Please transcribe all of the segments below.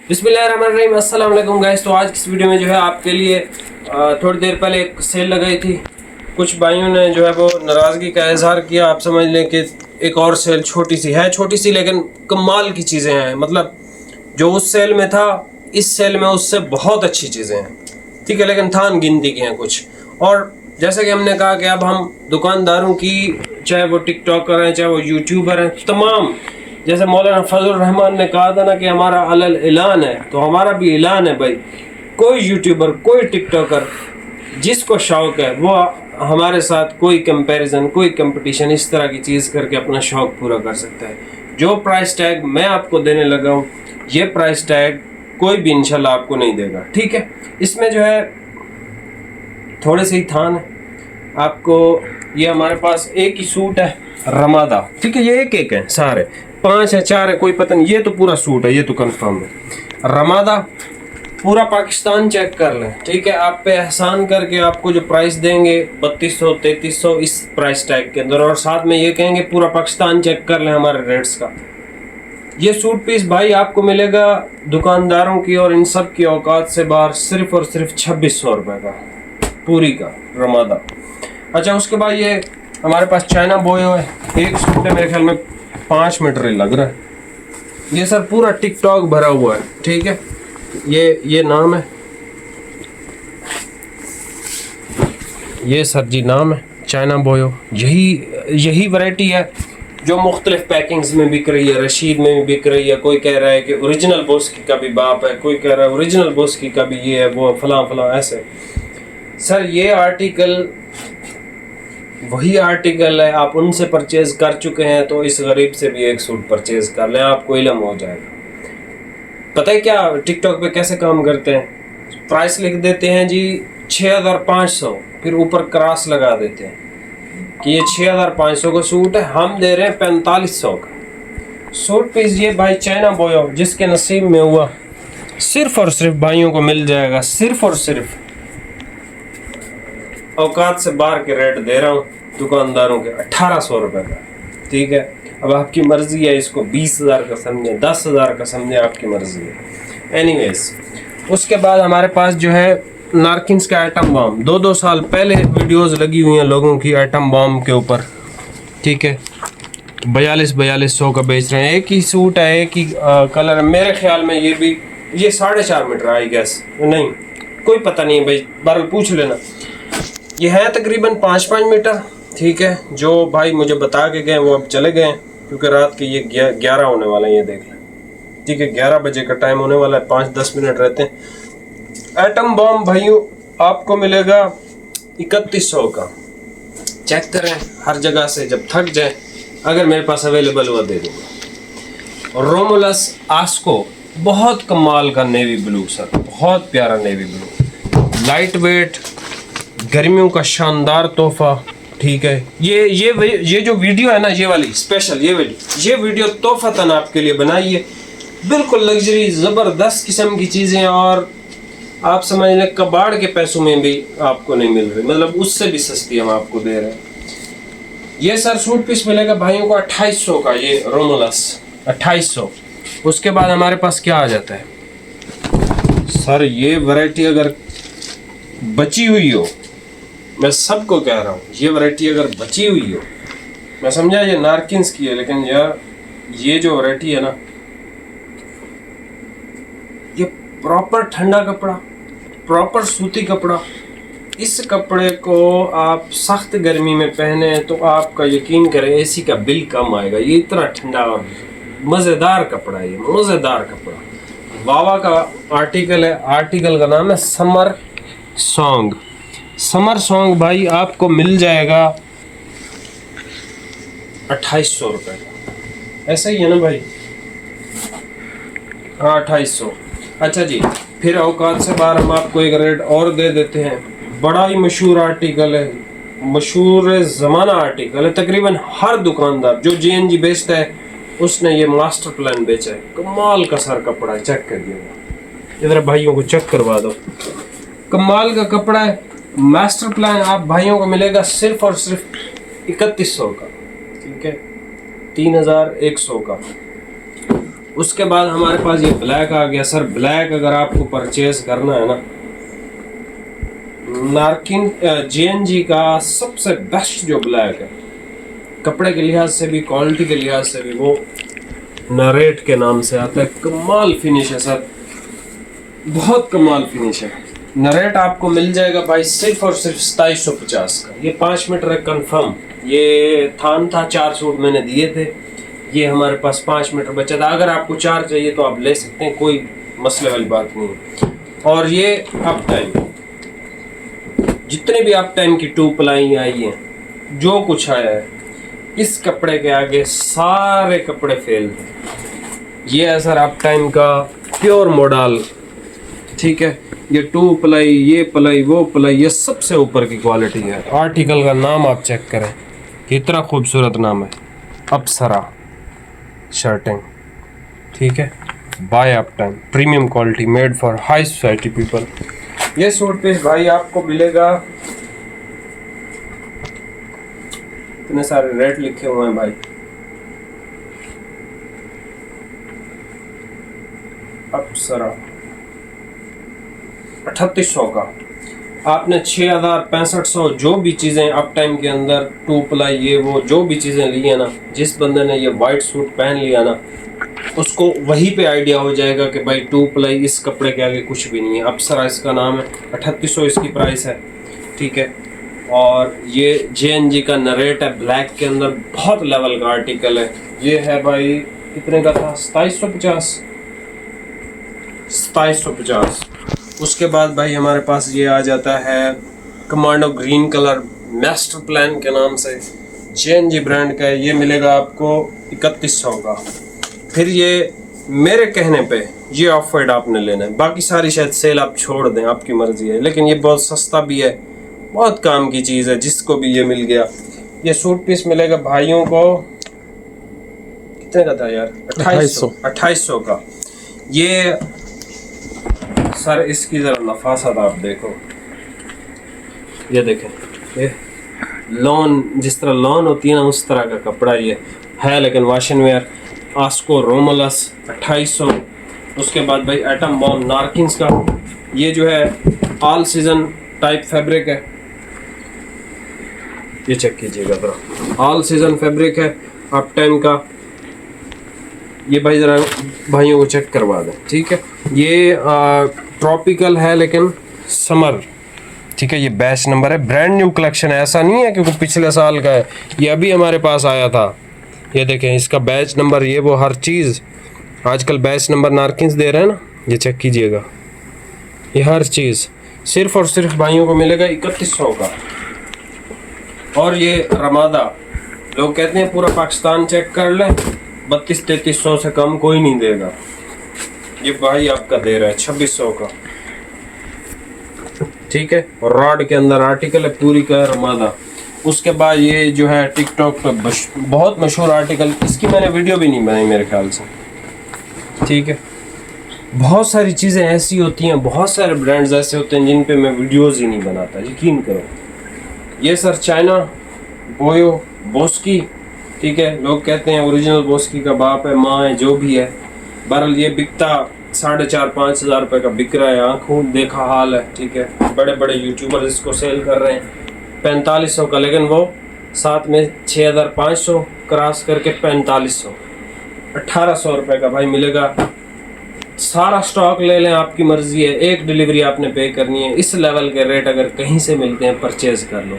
बिस्मिल्लाहिर्रहमानिर्रहीम, अस्सलाम वालेकुम गाइस। तो आज की इस वीडियो में जो है आपके लिए थोड़ी देर पहले एक सेल लगाई थी। कुछ भाइयों ने जो है वो नाराज़गी का इजहार किया। आप समझ लें कि एक और सेल छोटी सी लेकिन कमाल की चीज़ें हैं। मतलब जो उस सेल में था इस सेल में उससे बहुत अच्छी चीज़ें हैं, ठीक है, लेकिन थान गिनती की हैं कुछ। और जैसे कि हमने कहा कि अब हम दुकानदारों की, चाहे वो टिकटॉकर हैं चाहे वो यूट्यूबर हैं, तमाम, जैसे मौलाना फजल रहमान ने कहा था ना कि हमारा अलल ऐलान है, तो हमारा भी ऐलान है भाई। कोई यूट्यूबर, कोई टिकटॉकर जिसको शौक़ है वो हमारे साथ कोई कंपैरिजन, कोई कंपटीशन इस तरह की चीज़ करके अपना शौक़ पूरा कर सकता है। जो प्राइस टैग मैं आपको देने लगा हूँ, ये प्राइस टैग कोई भी इंशाल्लाह आपको नहीं देगा, ठीक है। इसमें जो है थोड़े से ही थान है आपको। ये हमारे पास एक ही सूट है रमादा, ठीक है। ये एक है, सारे 5 है 4 है, कोई पता नहीं। ये तो पूरा सूट है, ये तो कंफर्म है रमादा। पूरा पाकिस्तान चेक कर लें, ठीक है। आप पे एहसान करके आपको जो प्राइस देंगे 3200 3300 इस प्राइस टैग के अंदर, और साथ में ये कहेंगे पूरा पाकिस्तान चेक कर लें हमारे रेट्स का। ये सूट पीस भाई आपको मिलेगा दुकानदारों की और इन सब की औकात से बाहर सिर्फ और सिर्फ 2600 रुपये का, पूरी का रमादा। अच्छा, उसके बाद ये हमारे पास चाइना बोयो है। एक सूट है, मेरे ख्याल में 5 मीटर ही लग रहा है। ये सर पूरा टिकटॉक भरा हुआ है, ठीक है। ये नाम है, ये सर जी नाम है चाइना बोयो। यही वैरायटी है जो मुख्तलिफ पैकिंग्स में बिक रही है, रशीद में भी बिक रही है। कोई कह रहा है कि ओरिजिनल बोस्की का भी बाप है, कोई कह रहा है ओरिजिनल बोस्की का भी ये है वो फलां फलां ऐसे। सर ये आर्टिकल वही आर्टिकल है, आप उनसे परचेज कर चुके हैं तो इस गरीब से भी एक सूट परचेज कर लें, आपको इल्म हो जाएगा। पता है क्या टिकटॉक पे कैसे काम करते हैं? प्राइस लिख देते हैं जी 6500, फिर ऊपर क्रॉस लगा देते हैं कि ये 6500 का सूट है, हम दे रहे हैं 4500 का सूट पीस। ये भाई चाइना बोयो जिसके नसीब में हुआ, सिर्फ और सिर्फ भाइयों को मिल जाएगा, सिर्फ और सिर्फ औकात से बाहर के रेट दे रहा हूँ दुकानदारों के 1800 रुपये का, ठीक है। अब आपकी मर्जी है, इसको 20,000 का समझे 10,000 का समझे, आपकी मर्जी है। एनीवेज, उसके बाद हमारे पास जो है नारकिन्स का आइटम बॉम्ब। 2 साल पहले वीडियोस लगी हुई हैं लोगों की आइटम बॉम्ब के ऊपर, ठीक है। 4200 का बेच रहे हैं। एक ही सूट है, एक ही कलर है। मेरे ख्याल में ये 4.5 मीटर आई गेस, नहीं कोई पता नहीं भाई, बार पूछ लेना। ये है तकरीबन 5 मीटर, ठीक है। जो भाई मुझे बता के गए वो अब चले गए क्योंकि रात के ये 11 होने वाला है, ये देख लें, ठीक है। 11 बजे का टाइम होने वाला है, 5-10 मिनट रहते हैं। एटम बॉम्ब भाइयों आपको मिलेगा 3100 का। चेक करें हर जगह से, जब थक जाए अगर मेरे पास अवेलेबल हुआ दे दूँगा। रोमुलस आस्को, बहुत कमाल का नेवी ब्लू सर, बहुत प्यारा नेवी ब्लू, लाइट वेट, गर्मियों का शानदार तोहफा, ठीक है। ये जो वीडियो है ना, ये वाली स्पेशल, ये वीडियो तोहफतन आपके लिए बनाई है। बिल्कुल लग्जरी ज़बरदस्त किस्म की चीज़ें, और आप समझ लें कबाड़ के पैसों में भी आपको नहीं मिल रही, मतलब उससे भी सस्ती हम आपको दे रहे हैं। ये सर सूट पीस मिलेगा भाइयों को 2800 का, ये रोमुलस 2800। उसके बाद हमारे पास क्या आ जाता है सर, ये वैरायटी अगर बची हुई हो, मैं सबको कह रहा हूँ, ये वैरायटी अगर बची हुई हो, मैं समझा ये नारकिन्स की है, लेकिन यार ये जो वैरायटी है ना, ये प्रॉपर ठंडा कपड़ा, प्रॉपर सूती कपड़ा। इस कपड़े को आप सख्त गर्मी में पहने तो आपका यकीन करें एसी का बिल कम आएगा। ये इतना ठंडा और मज़ेदार कपड़ा है, ये मज़ेदार कपड़ा। वावा का आर्टिकल है, आर्टिकल का नाम है समर सॉन्ग। समर सॉन्ग भाई आपको मिल जाएगा 2800 रुपये का, ऐसा ही है ना भाई? हाँ 2800। अच्छा जी, फिर औकात से बाहर हम आपको एक रेट और दे देते हैं। बड़ा ही मशहूर आर्टिकल है, मशहूर ज़माना आर्टिकल है। तकरीबन हर दुकानदार जो JNG बेचता है उसने ये मास्टर प्लान बेचा है। कमाल का सर कपड़ा है, चेक करिएगा, इधर भाइयों को चेक करवा दो। कमाल का कपड़ा है, मास्टर प्लान आप भाइयों को मिलेगा सिर्फ और सिर्फ 3100 का, ठीक है, 3100 का। उसके बाद हमारे पास ये ब्लैक आ गया। सर ब्लैक अगर आपको परचेज करना है ना, नार्किन JNG का सबसे बेस्ट जो ब्लैक है, कपड़े के लिहाज से भी, क्वालिटी के लिहाज से भी, वो नरेट के नाम से आता है। कमाल फिनिश है सर, बहुत कमाल फिनिश है। नरेट आपको मिल जाएगा भाई सिर्फ और सिर्फ 2750 का। ये 5 मीटर है कंफर्म। ये थान था, 4 सूट मैंने दिए थे, ये हमारे पास 5 मीटर बचा था। अगर आपको 4 चाहिए तो आप ले सकते हैं, कोई मसले वाली बात नहीं है। और ये अप टाइम, जितने भी अप टाइम की 2 प्लाई आई हैं, जो कुछ आया है, इस कपड़े के आगे सारे कपड़े फेल थे। ये है सर अप टाइम का प्योर मॉडल, ठीक है। ये 2 प्लाई, ये प्लाई, वो प्लाई, ये सबसे ऊपर की क्वालिटी है। आर्टिकल का नाम आप चेक करें, कितना खूबसूरत नाम है, अप्सरा शर्टिंग, ठीक है। Bye up time, premium quality, made for high society people. ये सूट पीस भाई आपको मिलेगा, इतने सारे रेट लिखे हुए हैं भाई, अप्सरा 3800 का। आपने 6500 जो भी चीज़ें अप टाइम के अंदर 2 प्लाई, ये वो जो भी चीज़ें ली है ना, जिस बंदे ने ये वाइट सूट पहन लिया ना, उसको वहीं पे आइडिया हो जाएगा कि भाई 2 प्लाई इस कपड़े के आगे कुछ भी नहीं है। अप्सरा इसका नाम है, 3800 इसकी प्राइस है, ठीक है। और ये JNG का नरेट है, ब्लैक के अंदर, बहुत लेवल का आर्टिकल है। ये है भाई कितने का था, 2750। उसके बाद भाई हमारे पास ये आ जाता है commando green colour, master plan के नाम से, JNG ब्रांड का है। ये मिलेगा आपको 3100 का। फिर ये मेरे कहने पे ये ऑफ वाइट आपने लेना है, बाकी सारी शायद सेल आप छोड़ दें, आपकी मर्जी है, लेकिन ये बहुत सस्ता भी है, बहुत काम की चीज़ है, जिसको भी ये मिल गया। ये सूट पीस मिलेगा भाइयों को, कितने का था यार, 2800 का। ये सर इसकी ज़रा नफासत आप देखो, ये देखें, ये लॉन, जिस तरह लॉन होती है ना, उस तरह का कपड़ा ये है, लेकिन वाशन वेयर। आस्को रोमलस 2800। उसके बाद भाई एटम बॉम्ब नार्किन्स का, ये जो है ऑल सीजन टाइप फैब्रिक है, ये चेक कीजिएगा ज़रा, ऑल सीजन फैब्रिक है, अप टाइम का। ये भाई ज़रा भाइयों को चेक करवा दें, ठीक है। ये ट्रॉपिकल है लेकिन समर, ठीक है। ये बैच नंबर है, ब्रांड न्यू कलेक्शन है, ऐसा नहीं है क्योंकि पिछले साल का है, ये अभी हमारे पास आया था। ये देखें इसका बैच नंबर, ये वो हर चीज़ आजकल बैच नंबर नार्किन्स दे रहे हैं ना, ये चेक कीजिएगा, ये हर चीज़ सिर्फ और सिर्फ भाइयों को मिलेगा 3100 का। और ये रमादा, लोग कहते हैं पूरा पाकिस्तान चेक कर ले, 3200-3300 से कम कोई नहीं देगा, ये भाई आपका दे रहा है 2600 का, ठीक है। और रॉड के अंदर आर्टिकल है, पूरी का रमादा। उसके बाद ये जो है टिकटॉक पे बहुत मशहूर आर्टिकल, इसकी मैंने वीडियो भी नहीं बनाई मेरे ख्याल से, ठीक है। बहुत सारी चीज़ें ऐसी होती हैं, बहुत सारे ब्रांड्स ऐसे होते हैं जिन पे मैं वीडियोस ही नहीं बनाता, यकीन करो। ये सर चाइना बोयो बोस्की, ठीक है, लोग कहते हैं ओरिजिनल बोस्की का बाप है, माँ है, जो भी है। बहरहाल ये बिकता 4,500-5 हज़ार रुपये का बिक रहा है, आँखों देखा हाल है, ठीक है। बड़े बड़े यूट्यूबर इसको सेल कर रहे हैं 4500 का, लेकिन वो साथ में 6500 क्रॉस करके 4500, 1800 रुपये का भाई मिलेगा। सारा स्टॉक ले लें, आपकी मर्जी है, एक डिलीवरी आपने पे करनी है। इस लेवल के रेट अगर कहीं से मिलते हैं परचेज कर लो,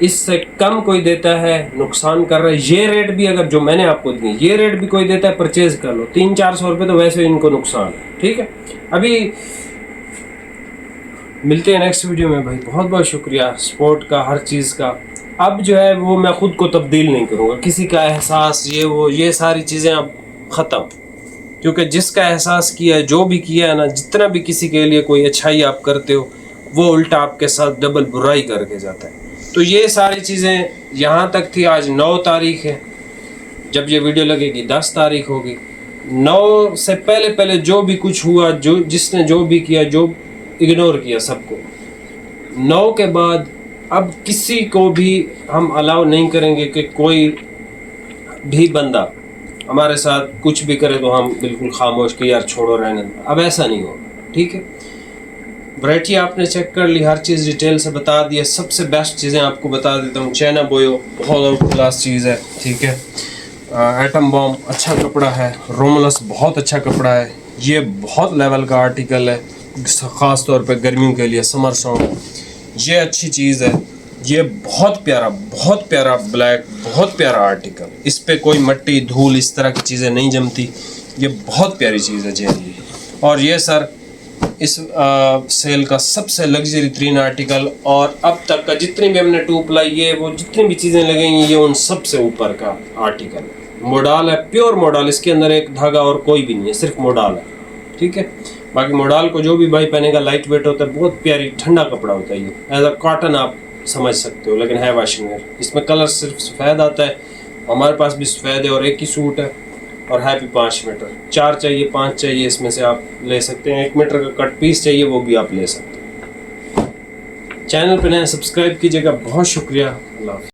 इससे कम कोई देता है नुकसान कर रहा है। ये रेट भी अगर जो मैंने आपको दिए, ये रेट भी कोई देता है परचेज कर लो, 300-400 रुपये तो वैसे इनको नुकसान है, ठीक है। अभी मिलते हैं नेक्स्ट वीडियो में भाई, बहुत बहुत शुक्रिया सपोर्ट का, हर चीज़ का। अब जो है वो मैं ख़ुद को तब्दील नहीं करूँगा, किसी का एहसास ये वो ये सारी चीज़ें अब ख़त्म, क्योंकि जिसका एहसास किया है, जो भी किया है ना, जितना भी किसी के लिए कोई अच्छाई आप करते हो, वो उल्टा आपके साथ डबल बुराई करके जाता है। तो ये सारी चीज़ें यहाँ तक थी। आज 9 तारीख है, जब ये वीडियो लगेगी 10 तारीख होगी। 9 से पहले पहले जो भी कुछ हुआ, जो जिसने जो भी किया, जो इग्नोर किया सबको। 9 के बाद अब किसी को भी हम अलाउ नहीं करेंगे कि कोई भी बंदा हमारे साथ कुछ भी करे तो हम बिल्कुल खामोश कि यार छोड़ो रहने दो, अब ऐसा नहीं होगा। ठीक है, वैरायटी आपने चेक कर ली, हर चीज़ डिटेल से बता दिया। सबसे बेस्ट चीज़ें आपको बता देता हूँ। चाइना बोयो बहुत आउट क्लास चीज़ है। ठीक है, एटम बॉम्ब अच्छा कपड़ा है, रोमलस बहुत अच्छा कपड़ा है, ये बहुत लेवल का आर्टिकल है, ख़ास तौर पे गर्मियों के लिए, समर सॉन्ग, ये अच्छी चीज़ है। ये बहुत प्यारा ब्लैक, बहुत प्यारा आर्टिकल, इस पे कोई मट्टी धूल इस तरह की चीज़ें नहीं जमती, ये बहुत प्यारी चीज़ है जेनली। और ये सर इस सेल का सबसे लग्जरी 3 आर्टिकल, और अब तक का जितनी भी हमने टू प्लाई ये वो जितनी भी चीज़ें लगेंगी ये उन सबसे ऊपर का आर्टिकल है। मोडाल है, प्योर मोडाल, इसके अंदर एक धागा और कोई भी नहीं है, सिर्फ मोडाल है। ठीक है, बाकी मोडाल को जो भी भाई पहनेगा लाइट वेट होता है, बहुत प्यारी ठंडा कपड़ा होता है, ये एज अ कॉटन आप समझ सकते हो, लेकिन है वाशिंग वेयर। इसमें कलर सिर्फ सफ़ेद आता है, हमारे पास भी सफ़ेद है और एक ही सूट है, और है भी 5 मीटर। 4 चाहिए 5 चाहिए, इसमें से आप ले सकते हैं। 1 मीटर का कट पीस चाहिए वो भी आप ले सकते हैं। चैनल पर नए सब्सक्राइब कीजिएगा। बहुत शुक्रिया। अल्लाह हाफ़िज़।